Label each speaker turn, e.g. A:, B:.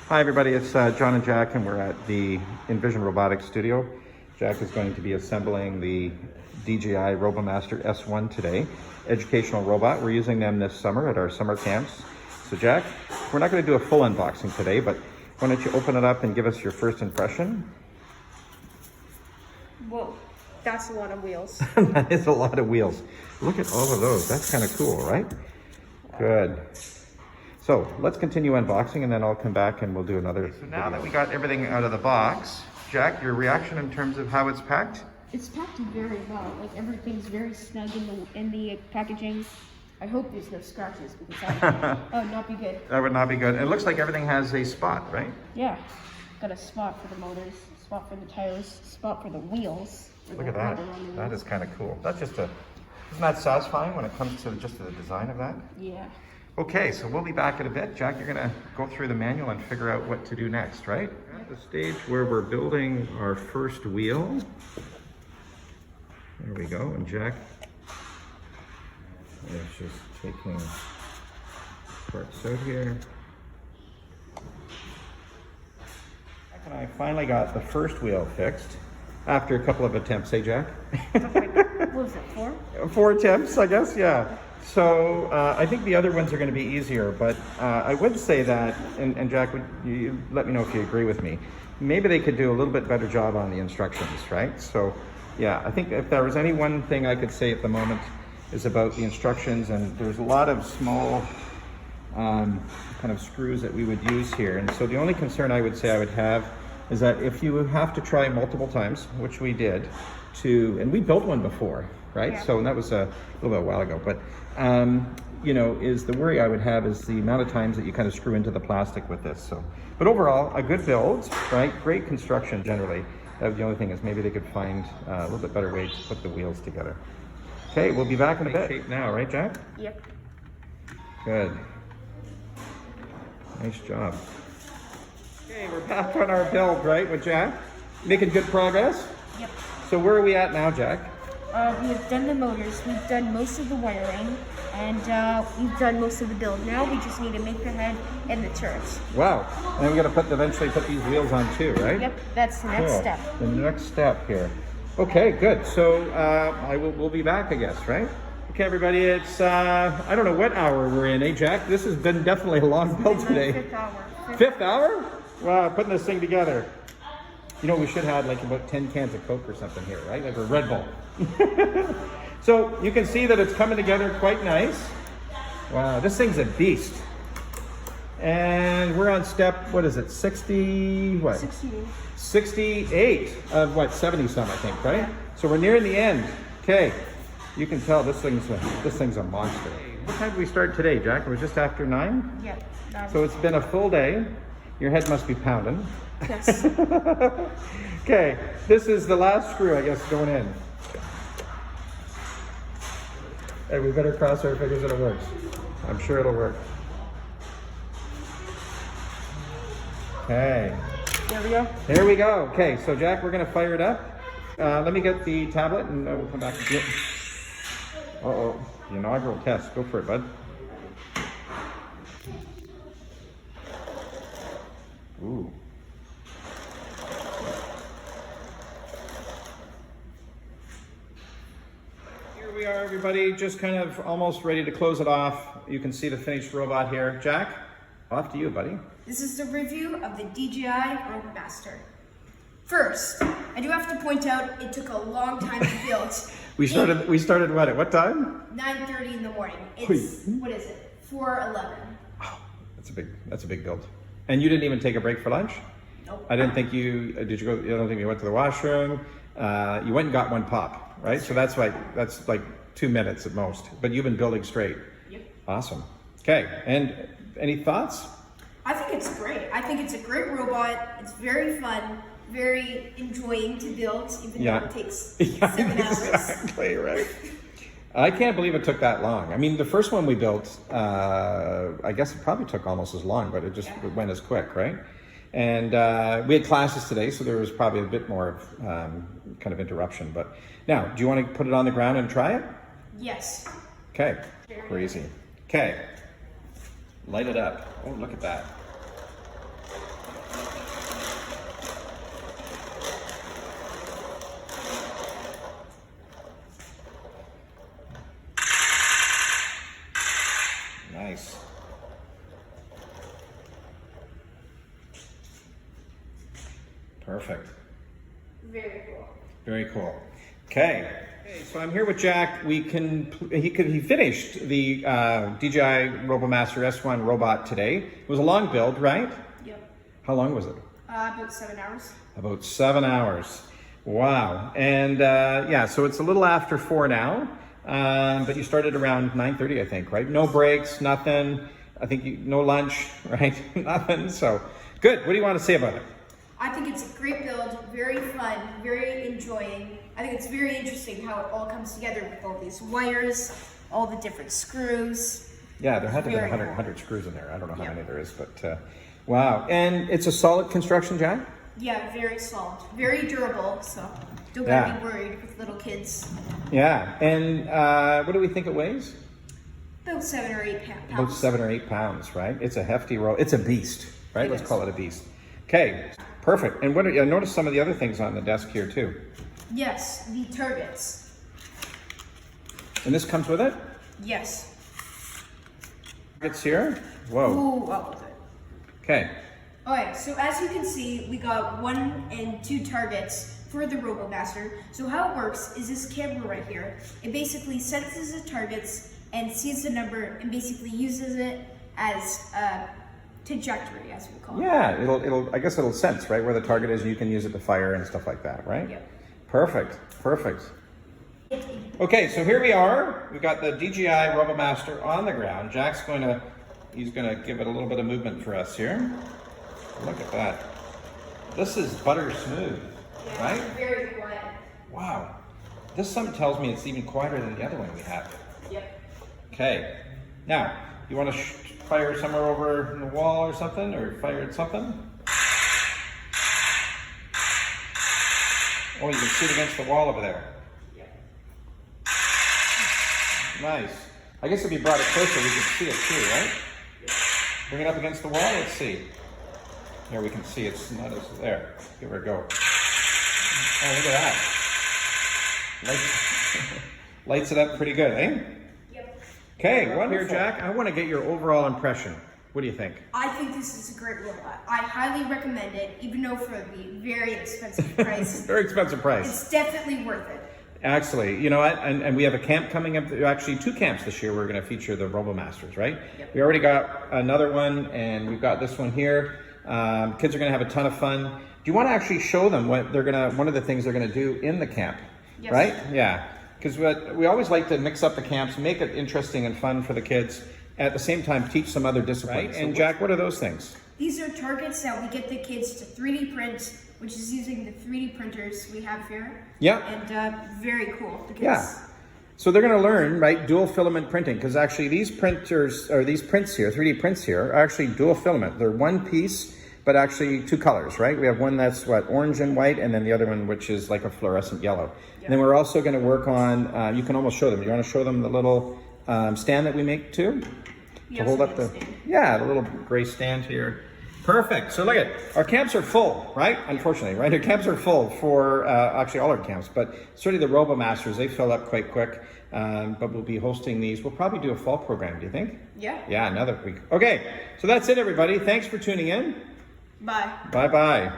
A: Hi everybody, it's John and Jack, and we're at the Envision Robotics studio. Jack is going to be assembling the DJI RoboMaster S1 today. Educational robot. We're using them this summer at our summer camps. So Jack, we're not going to do a full unboxing today, but why don't you open it up and give us your first impression?
B: Whoa, that's a lot of wheels.
A: That is a lot of wheels. Look at all of those. That's kind of cool, right? Good. So let's continue unboxing and then I'll come back and we'll do another. So now that we got everything out of the box, Jack, your reaction in terms of how it's packed?
B: It's packed very well. Like everything's very snug in the packaging. I hope there's no scratches because that would not be good.
A: That would not be good. It looks like everything has a spot, right?
B: Yeah. Got a spot for the motors, spot for the tires, spot for the wheels.
A: Look at that. That is kind of cool. That's just isn't that satisfying when it comes to just the design of that?
B: Yeah.
A: Okay, so we'll be back in a bit. Jack, you're gonna go through the manual and figure out what to do next, right? We're at the stage where we're building our first wheel. There we go, and Jack is just taking parts out here. Jack and I finally got the first wheel fixed after a couple of attempts, hey Jack?
B: What was it, 4?
A: 4 attempts, I guess, yeah. So I think the other ones are going to be easier, but I would say that, and Jack, would you let me know if you agree with me, maybe they could do a little bit better job on the instructions, right? So yeah, I think if there was any one thing I could say at the moment is about the instructions, and there's a lot of small kind of screws that we would use here. And so the only concern I would say I would have is that if you have to try multiple times, which we did, and we built one before, right? Yeah. So that was a little bit a while ago, but you know, is the worry I would have is the amount of times that you kind of screw into the plastic with this. So, but overall, a good build, right? Great construction generally. The only thing is maybe they could find a little bit better way to put the wheels together. Okay, we'll be back in a bit. Shape now, right, Jack?
B: Yep.
A: Good. Nice job. Okay, we're back on our build, right, with Jack? Making good progress?
B: Yep.
A: So where are we at now, Jack?
B: We have done the motors, we've done most of the wiring, and we've done most of the build. Now we just need to make the head and the turrets.
A: Wow. And then we got to eventually put these wheels on too, right?
B: Yep, that's the next step.
A: The next step here. Okay, good. So we'll be back, I guess, right? Okay, everybody, it's, I don't know what hour we're in, eh, Jack? This has been definitely a long build today.
B: 5th hour.
A: Fifth hour? Wow, putting this thing together. You know, we should have like about 10 cans of Coke or something here, right? Like a Red Bull. So you can see that it's coming together quite nice. Wow, this thing's a beast. And we're on step, what is it, 60, what?
B: 68.
A: 68 of what, 70 some, I think, right? Yeah. So we're nearing the end. Okay, you can tell this thing's a monster. What time did we start today, Jack? It was just after 9?
B: Yeah.
A: So it's been a full day. Your head must be pounding.
B: Yes.
A: Okay, this is the last screw, I guess, going in. Hey, we better cross our fingers that it works. I'm sure it'll work. Okay.
B: There we go.
A: There we go. Okay, so Jack, we're gonna fire it up. Let me get the tablet and we'll come back and get. Uh-oh, the inaugural test. Go for it, bud. Ooh. Here we are, everybody, just kind of almost ready to close it off. You can see the finished robot here. Jack, off to you, buddy.
B: This is the review of the DJI RoboMaster. First, I do have to point out it took a long time to build.
A: We started what, at what time?
B: 9:30 in the morning. It's, what is it, 4:11.
A: Oh, that's a big build. And you didn't even take a break for lunch?
B: Nope.
A: I didn't think you, did you go, I don't think you went to the washroom. You went and got one pop, right? So that's like 2 minutes at most, but you've been building straight.
B: Yep.
A: Awesome. Okay, and any thoughts?
B: I think it's great. I think it's a great robot. It's very fun, very enjoying to build, even though it takes 7 hours.
A: Exactly, right. I can't believe it took that long. I mean, the first one we built, I guess it probably took almost as long, but it went as quick, right? And we had classes today, so there was probably a bit more of kind of interruption. But now, do you want to put it on the ground and try it?
B: Yes.
A: Okay, crazy. Okay, light it up. Oh, look at that. Nice. Perfect.
B: Very cool.
A: Very cool. Okay. So I'm here with Jack. He finished the DJI RoboMaster S1 robot today. It was a long build, right?
B: Yep.
A: How long was it?
B: About 7 hours.
A: About 7 hours. Wow. And yeah, so it's a little after 4 now, but you started around 9:30, I think, right? No breaks, nothing. I think no lunch, right? Nothing. So good. What do you want to say about it?
B: I think it's a great build, very fun, very enjoying. I think it's very interesting how it all comes together with all these wires, all the different screws.
A: Yeah, there had to be
B: Very
A: 100
B: cool.
A: screws in there. I don't know how
B: Yeah.
A: many there is, but wow. And it's a solid construction, Jack?
B: Yeah, very solid, very durable, so don't
A: Yeah.
B: gotta be worried with little kids.
A: Yeah. And what do we think it weighs?
B: About 7 or 8 pounds.
A: About 7 or 8 pounds, right? It's a hefty roll. It's a beast, right?
B: It
A: Let's
B: is.
A: call it a beast. Okay, perfect. And I noticed some of the other things on the desk here too.
B: Yes, the targets.
A: And this comes with it?
B: Yes.
A: It's here. Whoa.
B: Ooh, oh, good.
A: Okay.
B: Alright, so as you can see, we got 1 and 2 targets for the RoboMaster. So how it works is this camera right here. It basically senses the targets and sees the number and basically uses it as a trajectory, as we call it.
A: Yeah, I guess it'll sense, right, where the target is. You can use it to fire and stuff like that, right?
B: Yep.
A: Perfect, perfect. Okay, so here we are. We've got the DJI RoboMaster on the ground. Jack's he's gonna give it a little bit of movement for us here. Look at that. This is butter smooth,
B: Yeah,
A: right?
B: very quiet.
A: Wow. This something tells me it's even quieter than the other one we had.
B: Yep.
A: Okay. Now, you want to fire somewhere over in the wall or something, or fire at something? Oh, you can see it against the wall over there.
B: Yep.
A: Nice. I guess if you brought it closer, we could see it too, right?
B: Yep.
A: Bring it up against the wall, let's see. There we can see it's not as, there. Give her a go. Oh, look at that. Lights it up pretty good, eh?
B: Yep.
A: Okay, one here, Jack. I want to get your overall impression. What do you think?
B: I think this is a great robot. I highly recommend it, even though for the very expensive price.
A: Very expensive price.
B: It's definitely worth it.
A: Actually, you know what? And we have a camp coming up. Actually, 2 camps this year. We're going to feature the RoboMasters, right?
B: Yep.
A: We already got another one, and we've got this one here. Kids are going to have a ton of fun. Do you want to actually show them what one of the things they're going to do in the camp?
B: Yes.
A: Right? Yeah. Because we always like to mix up the camps, make it interesting and fun for the kids. At the same time, teach some other disciplines. Right? And Jack, what are those things?
B: These are targets that we get the kids to 3D print, which is using the 3D printers we have here.
A: Yeah.
B: And very cool. Because
A: Yeah. So they're going to learn, right, dual filament printing, because actually these printers, or these prints here, 3D prints here, are actually dual filament. They're one piece, but actually 2 colors, right? We have one that's orange and white, and then the other one which is like a fluorescent yellow. Yep. And then we're also going to work on, you can almost show them. You want to show them the little stand that we make too? To hold up the, the little gray stand here. Perfect. So look at, our camps are full, right? Unfortunately, right? Our camps are full for, actually all our camps, but certainly the RoboMasters, they fill up quite quick. But we'll be hosting these. We'll probably do a fall program, do you think?
B: Yeah.
A: Yeah, another week. Okay, so that's it, everybody. Thanks for tuning in.
B: Bye.
A: Bye-bye.